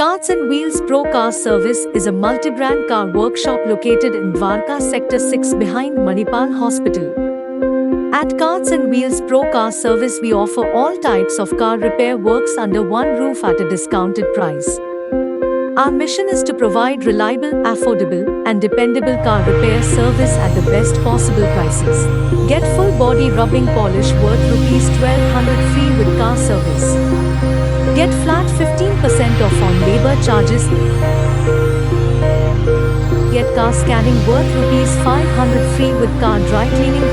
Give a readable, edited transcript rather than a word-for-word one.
Carts and Wheels Pro Car Service is a multi-brand car workshop located in Dwarka Sector 6 behind Manipal Hospital. At Carts and Wheels Pro Car Service we offer all types of car repair works under one roof at a discounted price. Our mission is to provide reliable, affordable, and dependable car repair service at the best possible prices. Get full body rubbing polish worth ₹1200 free with car service. Get flat 15% off on labor charges. Get car scanning worth ₹500 free with car dry cleaning.